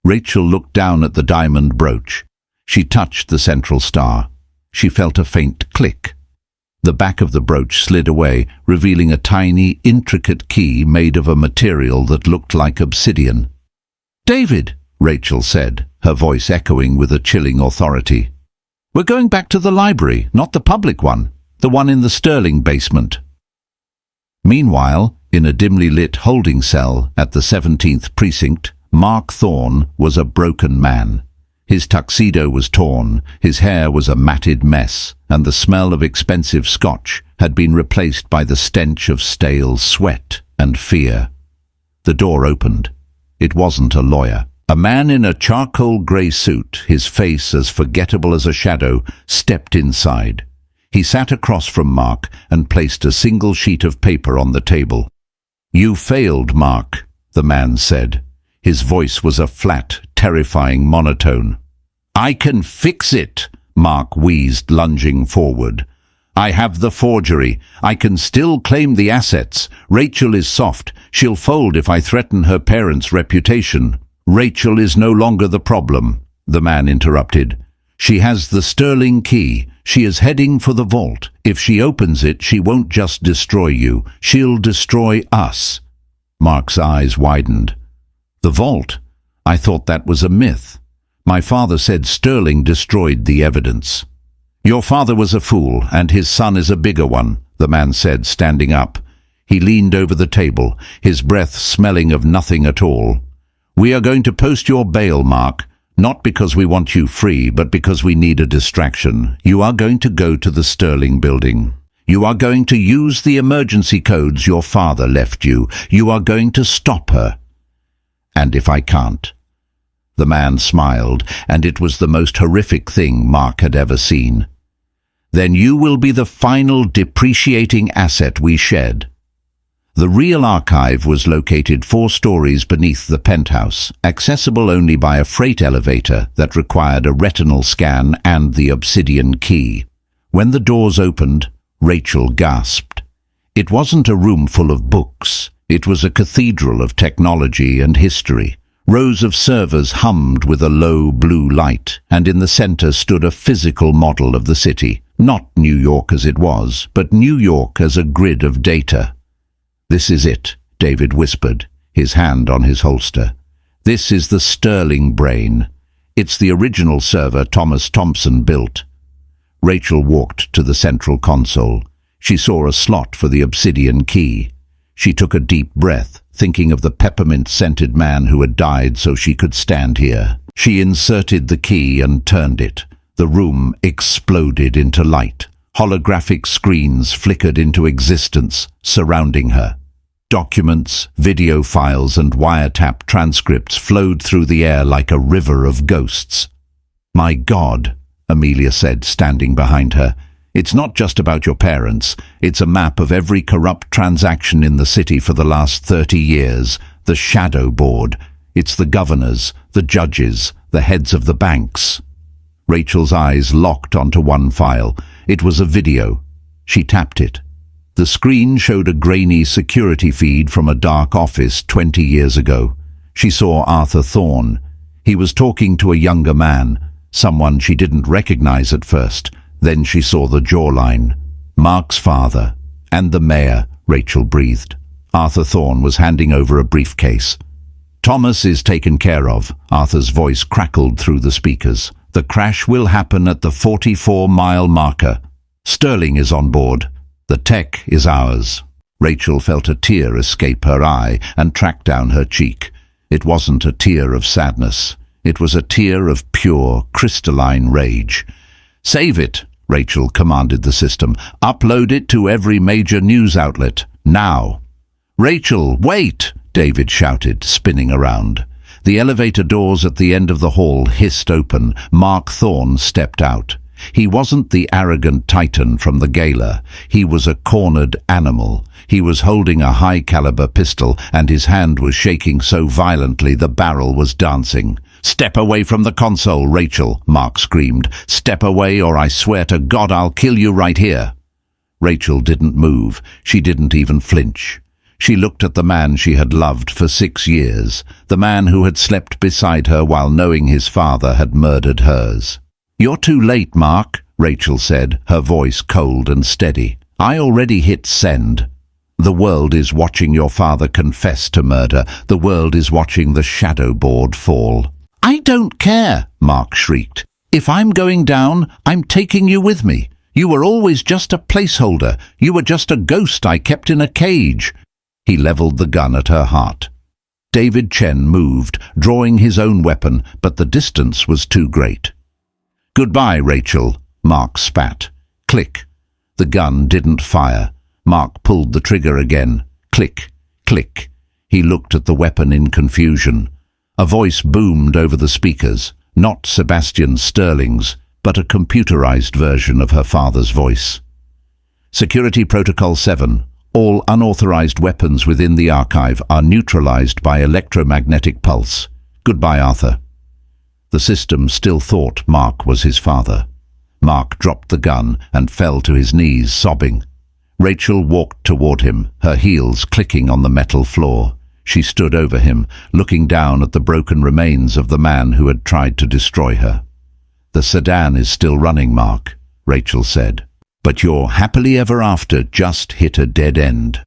Rachel looked down at the diamond brooch. She touched the central star. She felt a faint click. The back of the brooch slid away, revealing a tiny, intricate key made of a material that looked like obsidian. "David," Rachel said, her voice echoing with a chilling authority. "We're going back to the library, not the public one. The one in the Sterling basement." Meanwhile, in a dimly lit holding cell at the 17th precinct, Mark Thorne was a broken man. His tuxedo was torn, his hair was a matted mess, and the smell of expensive scotch had been replaced by the stench of stale sweat and fear. The door opened. It wasn't a lawyer. A man in a charcoal grey suit, his face as forgettable as a shadow, stepped inside. He sat across from Mark and placed a single sheet of paper on the table. "You failed, Mark," the man said. His voice was a flat, terrifying monotone. "I can fix it," Mark wheezed, lunging forward. "I have the forgery. I can still claim the assets. Rachel is soft. She'll fold if I threaten her parents' reputation." "Rachel is no longer the problem," the man interrupted. "She has the Sterling key. She is heading for the vault. If she opens it, she won't just destroy you. She'll destroy us." Mark's eyes widened. "The vault? I thought that was a myth. My father said Sterling destroyed the evidence." "Your father was a fool, and his son is a bigger one," the man said, standing up. He leaned over the table, his breath smelling of nothing at all. "We are going to post your bail, Mark. Not because we want you free, but because we need a distraction. You are going to go to the Sterling building. You are going to use the emergency codes your father left you. You are going to stop her. And if I can't? The man smiled, and it was the most horrific thing Mark had ever seen. Then you will be the final depreciating asset we shed. The real archive was located 4 stories beneath the penthouse, accessible only by a freight elevator that required a retinal scan and the obsidian key. When the doors opened, Rachel gasped. It wasn't a room full of books. It was a cathedral of technology and history. Rows of servers hummed with a low blue light, and in the center stood a physical model of the city. Not New York as it was, but New York as a grid of data. "This is it," David whispered, his hand on his holster. "This is the Sterling brain. It's the original server Thomas Thompson built." Rachel walked to the central console. She saw a slot for the obsidian key. She took a deep breath, thinking of the peppermint-scented man who had died so she could stand here. She inserted the key and turned it. The room exploded into light. Holographic screens flickered into existence, surrounding her. Documents, video files, and wiretap transcripts flowed through the air like a river of ghosts. "My God," Amelia said, standing behind her. "It's not just about your parents. It's a map of every corrupt transaction in the city for the last 30 years. The shadow board. It's the governors, the judges, the heads of the banks." Rachel's eyes locked onto one file. It was a video. She tapped it. The screen showed a grainy security feed from a dark office 20 years ago. She saw Arthur Thorne. He was talking to a younger man, someone she didn't recognize at first. Then she saw the jawline. Mark's father. And the mayor, Rachel breathed. Arthur Thorne was handing over a briefcase. "Thomas is taken care of," Arthur's voice crackled through the speakers. "The crash will happen at the 44-mile marker. Sterling is on board. The tech is ours." Rachel felt a tear escape her eye and track down her cheek. It wasn't a tear of sadness. It was a tear of pure, crystalline rage. "Save it," Rachel commanded the system. "Upload it to every major news outlet. Now." "Rachel, wait!" David shouted, spinning around. The elevator doors at the end of the hall hissed open. Mark Thorne stepped out. He wasn't the arrogant titan from the gala. He was a cornered animal. He was holding a high-caliber pistol, and his hand was shaking so violently the barrel was dancing. "Step away from the console, Rachel," Mark screamed. "Step away, or I swear to God I'll kill you right here." Rachel didn't move. She didn't even flinch. She looked at the man she had loved for 6 years, the man who had slept beside her while knowing his father had murdered hers. "You're too late, Mark," Rachel said, her voice cold and steady. "I already hit send. The world is watching your father confess to murder. The world is watching the shadow board fall." "I don't care," Mark shrieked. "If I'm going down, I'm taking you with me. You were always just a placeholder. You were just a ghost I kept in a cage." He leveled the gun at her heart. David Chen moved, drawing his own weapon, but the distance was too great. "Goodbye, Rachel," Mark spat. Click. The gun didn't fire. Mark pulled the trigger again. Click, click. He looked at the weapon in confusion. A voice boomed over the speakers, not Sebastian Sterling's, but a computerized version of her father's voice. "Security Protocol 7. All unauthorized weapons within the archive are neutralized by electromagnetic pulse. Goodbye, Arthur." The system still thought Mark was his father. Mark dropped the gun and fell to his knees, sobbing. Rachel walked toward him, her heels clicking on the metal floor. She stood over him, looking down at the broken remains of the man who had tried to destroy her. "The sedan is still running, Mark," Rachel said. "But your happily ever after just hit a dead end."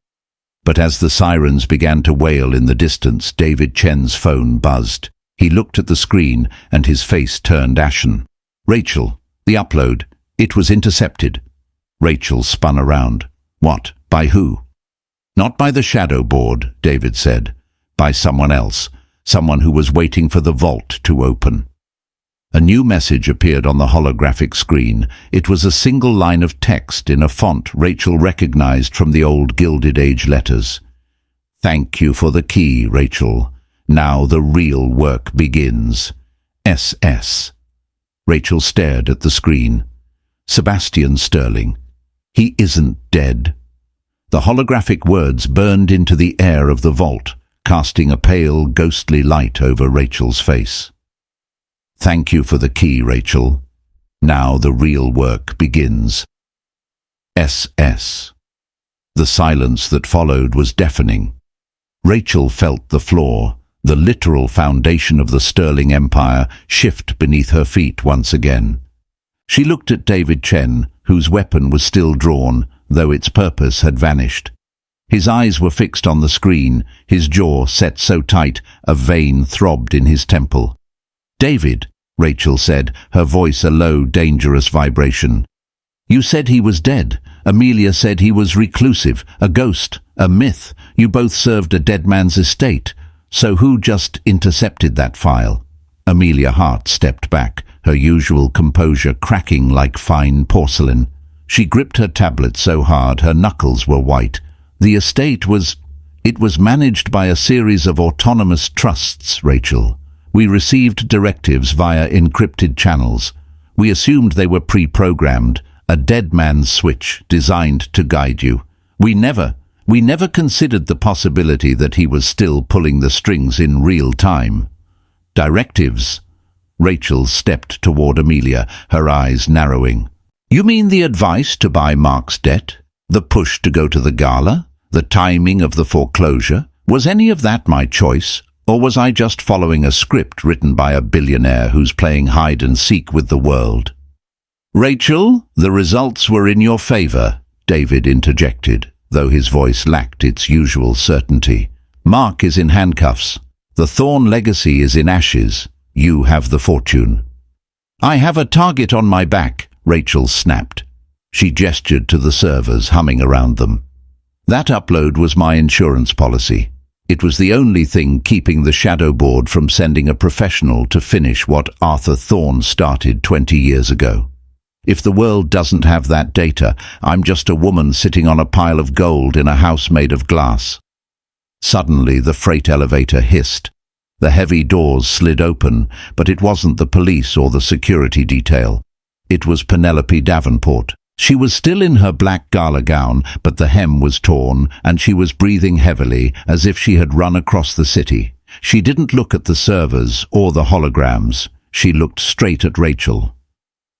But as the sirens began to wail in the distance, David Chen's phone buzzed. He looked at the screen, and his face turned ashen. "Rachel, the upload. It was intercepted." Rachel spun around. "What? By who?" "Not by the shadow board," David said. "By someone else. Someone who was waiting for the vault to open." A new message appeared on the holographic screen. It was a single line of text in a font Rachel recognized from the old Gilded Age letters. "Thank you for the key, Rachel. Now the real work begins. SS." Rachel stared at the screen. Sebastian Sterling. He isn't dead. The holographic words burned into the air of the vault, casting a pale, ghostly light over Rachel's face. "Thank you for the key, Rachel. Now the real work begins. SS." The silence that followed was deafening. Rachel felt the floor, the literal foundation of the Sterling Empire, shift beneath her feet once again. She looked at David Chen, whose weapon was still drawn, though its purpose had vanished. His eyes were fixed on the screen, his jaw set so tight a vein throbbed in his temple. "David," Rachel said, her voice a low, dangerous vibration. "You said he was dead. Amelia said he was reclusive, a ghost, a myth. You both served a dead man's estate. So who just intercepted that file?" Amelia Hart stepped back, her usual composure cracking like fine porcelain. She gripped her tablet so hard her knuckles were white. "The estate was... It was managed by a series of autonomous trusts, Rachel. We received directives via encrypted channels. We assumed they were pre-programmed, a dead man's switch designed to guide you. We never considered the possibility that he was still pulling the strings in real time." "Directives?" Rachel stepped toward Amelia, her eyes narrowing. "You mean the advice to buy Mark's debt? The push to go to the gala? The timing of the foreclosure? Was any of that my choice? Or was I just following a script written by a billionaire who's playing hide-and-seek with the world?" "Rachel, the results were in your favor," David interjected, though his voice lacked its usual certainty. "Mark is in handcuffs. The Thorne legacy is in ashes. You have the fortune." "I have a target on my back," Rachel snapped. She gestured to the servers humming around them. "That upload was my insurance policy. It was the only thing keeping the shadow board from sending a professional to finish what Arthur Thorne started 20 years ago. If the world doesn't have that data, I'm just a woman sitting on a pile of gold in a house made of glass." Suddenly the freight elevator hissed. The heavy doors slid open, but it wasn't the police or the security detail. It was Penelope Davenport. She was still in her black gala gown, but the hem was torn, and she was breathing heavily, as if she had run across the city. She didn't look at the servers or the holograms. She looked straight at Rachel.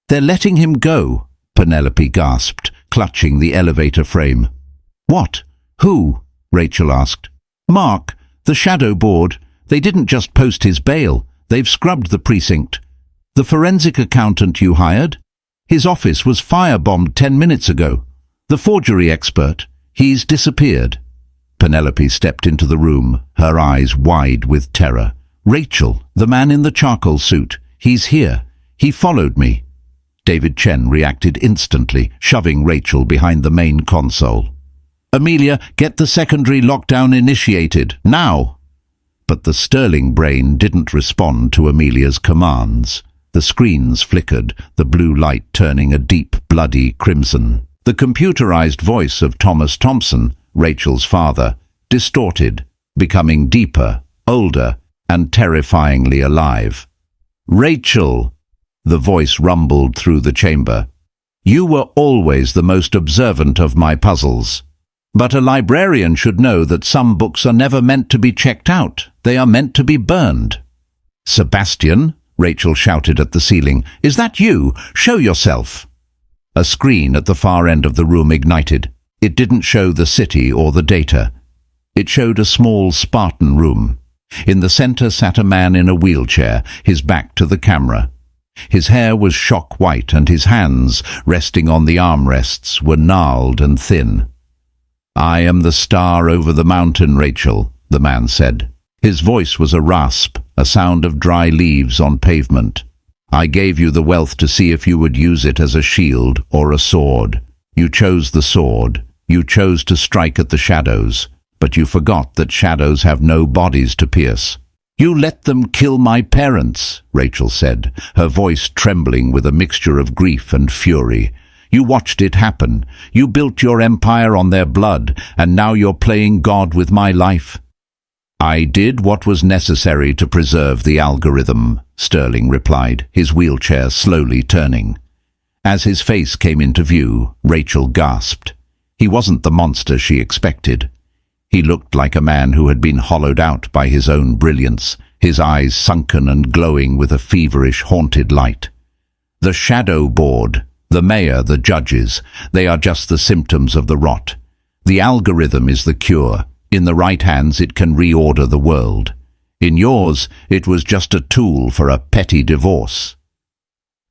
"They're letting him go," Penelope gasped, clutching the elevator frame. "What? Who?" Rachel asked. "Mark, the shadow board. They didn't just post his bail. They've scrubbed the precinct. The forensic accountant you hired? His office was firebombed 10 minutes ago. The forgery expert. He's disappeared." Penelope stepped into the room, her eyes wide with terror. "Rachel, the man in the charcoal suit. He's here. He followed me." David Chen reacted instantly, shoving Rachel behind the main console. "Amelia, get the secondary lockdown initiated, now!" But the Sterling brain didn't respond to Amelia's commands. The screens flickered, the blue light turning a deep, bloody crimson. The computerized voice of Thomas Thompson, Rachel's father, distorted, becoming deeper, older, and terrifyingly alive. "Rachel," the voice rumbled through the chamber, "you were always the most observant of my puzzles. But a librarian should know that some books are never meant to be checked out. They are meant to be burned." "Sebastian," Rachel shouted at the ceiling, "is that you? Show yourself!" A screen at the far end of the room ignited. It didn't show the city or the data. It showed a small Spartan room. In the center sat a man in a wheelchair, his back to the camera. His hair was shock white and his hands, resting on the armrests, were gnarled and thin. "I am the star over the mountain, Rachel," the man said. His voice was a rasp, a sound of dry leaves on pavement. "I gave you the wealth to see if you would use it as a shield or a sword. You chose the sword. You chose to strike at the shadows, but you forgot that shadows have no bodies to pierce. "You let them kill my parents," Rachel said, her voice trembling with a mixture of grief and fury. "You watched it happen. You built your empire on their blood, and now you're playing God with my life." "I did what was necessary to preserve the algorithm," Sterling replied, his wheelchair slowly turning. As his face came into view, Rachel gasped. He wasn't the monster she expected. He looked like a man who had been hollowed out by his own brilliance, his eyes sunken and glowing with a feverish, haunted light. The shadow board, the mayor, the judges, they are just the symptoms of the rot. The algorithm is the cure. In the right hands it can reorder the world. In yours, it was just a tool for a petty divorce.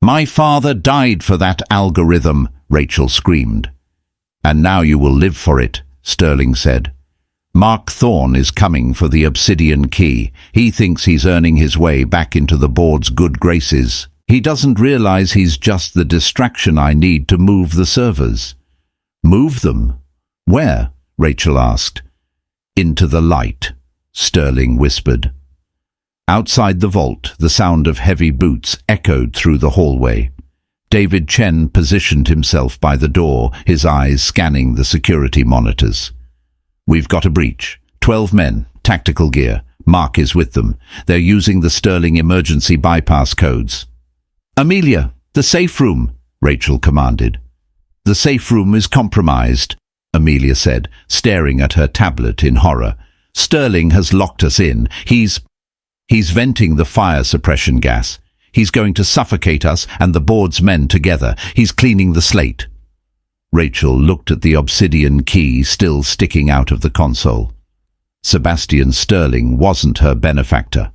"My father died for that algorithm," Rachel screamed. "And now you will live for it," Sterling said. "Mark Thorne is coming for the Obsidian Key. He thinks he's earning his way back into the board's good graces. He doesn't realize he's just the distraction I need to move the servers." "Move them? Where?" Rachel asked. "Into the light," Sterling whispered. Outside the vault, the sound of heavy boots echoed through the hallway. David Chen positioned himself by the door, his eyes scanning the security monitors. "We've got a breach. 12 men, tactical gear. Mark is with them. They're using the Sterling emergency bypass codes." "Amelia, the safe room," Rachel commanded. "The safe room is compromised," Amelia said, staring at her tablet in horror. "Sterling has locked us in. He's venting the fire suppression gas. He's going to suffocate us and the board's men together. He's cleaning the slate." Rachel looked at the obsidian key still sticking out of the console. Sebastian Sterling wasn't her benefactor.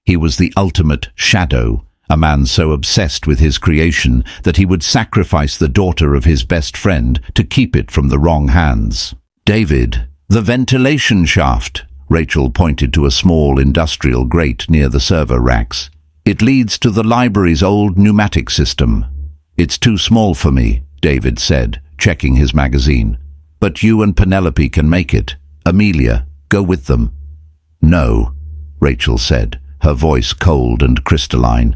He was the ultimate shadow, a man so obsessed with his creation that he would sacrifice the daughter of his best friend to keep it from the wrong hands. "David, the ventilation shaft," Rachel pointed to a small industrial grate near the server racks. "It leads to the library's old pneumatic system." "It's too small for me," David said, checking his magazine. "But you and Penelope can make it. Amelia, go with them." "No," Rachel said, her voice cold and crystalline.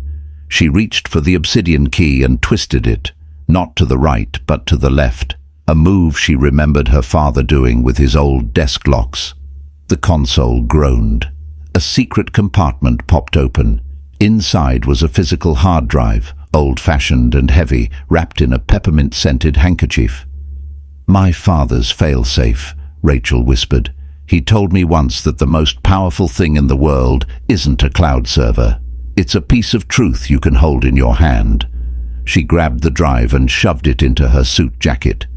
She reached for the obsidian key and twisted it, not to the right but to the left, a move she remembered her father doing with his old desk locks. The console groaned. A secret compartment popped open. Inside was a physical hard drive, old-fashioned and heavy, wrapped in a peppermint-scented handkerchief. "My father's fail-safe," Rachel whispered. "He told me once that the most powerful thing in the world isn't a cloud server. It's a piece of truth you can hold in your hand." She grabbed the drive and shoved it into her suit jacket.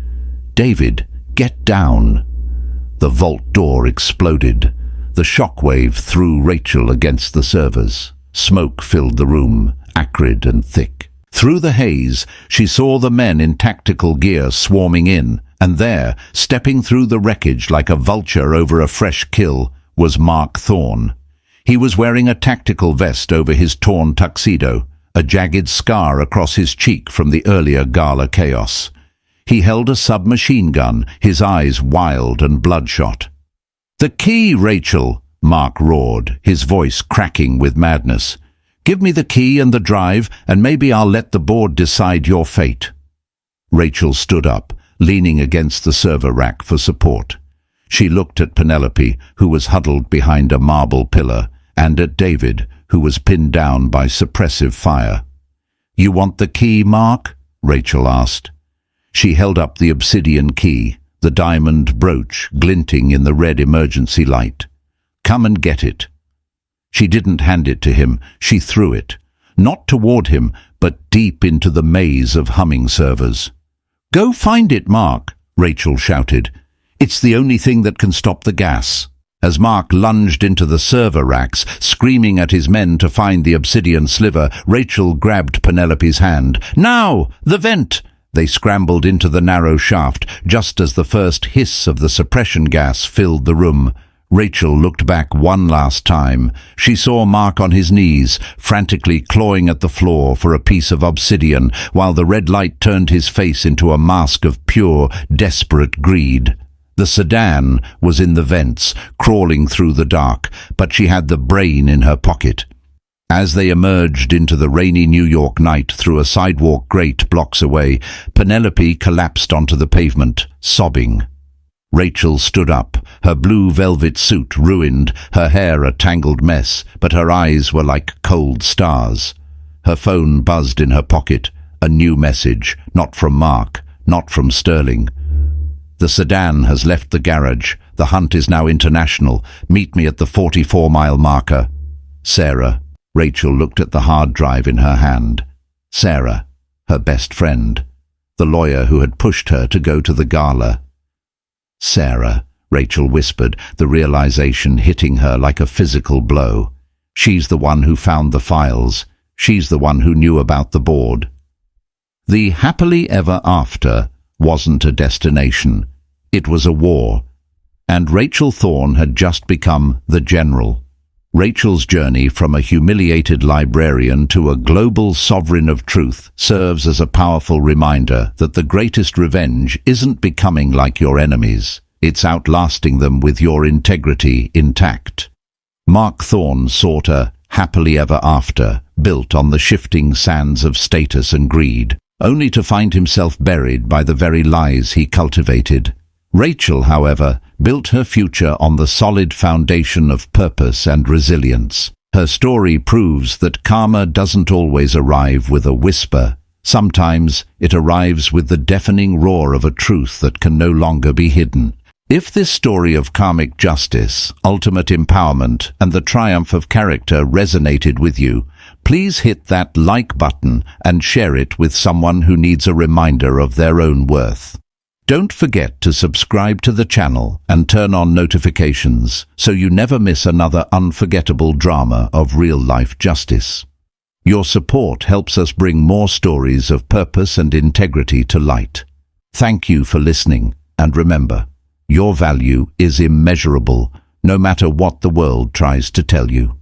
"David, get down." The vault door exploded. The shockwave threw Rachel against the servers. Smoke filled the room, acrid and thick. Through the haze, she saw the men in tactical gear swarming in, and there, stepping through the wreckage like a vulture over a fresh kill, was Mark Thorne. He was wearing a tactical vest over his torn tuxedo, a jagged scar across his cheek from the earlier gala chaos. He held a submachine gun, his eyes wild and bloodshot. "The key, Rachel!" Mark roared, his voice cracking with madness. "Give me the key and the drive, and maybe I'll let the board decide your fate." Rachel stood up, leaning against the server rack for support. She looked at Penelope, who was huddled behind a marble pillar, and at David, who was pinned down by suppressive fire. "You want the key, Mark?" Rachel asked. She held up the obsidian key, the diamond brooch glinting in the red emergency light. "Come and get it." She didn't hand it to him, she threw it. Not toward him, but deep into the maze of humming servers. "Go find it, Mark," Rachel shouted. "It's the only thing that can stop the gas." As Mark lunged into the server racks, screaming at his men to find the obsidian sliver, Rachel grabbed Penelope's hand. "Now! The vent!" They scrambled into the narrow shaft, just as the first hiss of the suppression gas filled the room. Rachel looked back one last time. She saw Mark on his knees, frantically clawing at the floor for a piece of obsidian, while the red light turned his face into a mask of pure, desperate greed. The sedan was in the vents, crawling through the dark, but she had the brain in her pocket. As they emerged into the rainy New York night through a sidewalk grate blocks away, Penelope collapsed onto the pavement, sobbing. Rachel stood up, her blue velvet suit ruined, her hair a tangled mess, but her eyes were like cold stars. Her phone buzzed in her pocket, a new message, not from Mark, not from Sterling. The sedan has left the garage. The hunt is now international. Meet me at the 44-mile marker. Sarah. Rachel looked at the hard drive in her hand. Sarah, her best friend, the lawyer who had pushed her to go to the gala. Sarah, Rachel whispered, the realization hitting her like a physical blow. She's the one who found the files. She's the one who knew about the board. The happily ever after wasn't a destination. It was a war. And Rachel Thorne had just become the general. Rachel's journey from a humiliated librarian to a global sovereign of truth serves as a powerful reminder that the greatest revenge isn't becoming like your enemies. It's outlasting them with your integrity intact. Mark Thorne sought a happily ever after, built on the shifting sands of status and greed, only to find himself buried by the very lies he cultivated. Rachel, however, built her future on the solid foundation of purpose and resilience. Her story proves that karma doesn't always arrive with a whisper. Sometimes it arrives with the deafening roar of a truth that can no longer be hidden. If this story of karmic justice, ultimate empowerment, and the triumph of character resonated with you, please hit that like button and share it with someone who needs a reminder of their own worth. Don't forget to subscribe to the channel and turn on notifications so you never miss another unforgettable drama of real-life justice. Your support helps us bring more stories of purpose and integrity to light. Thank you for listening, and remember, your value is immeasurable, no matter what the world tries to tell you.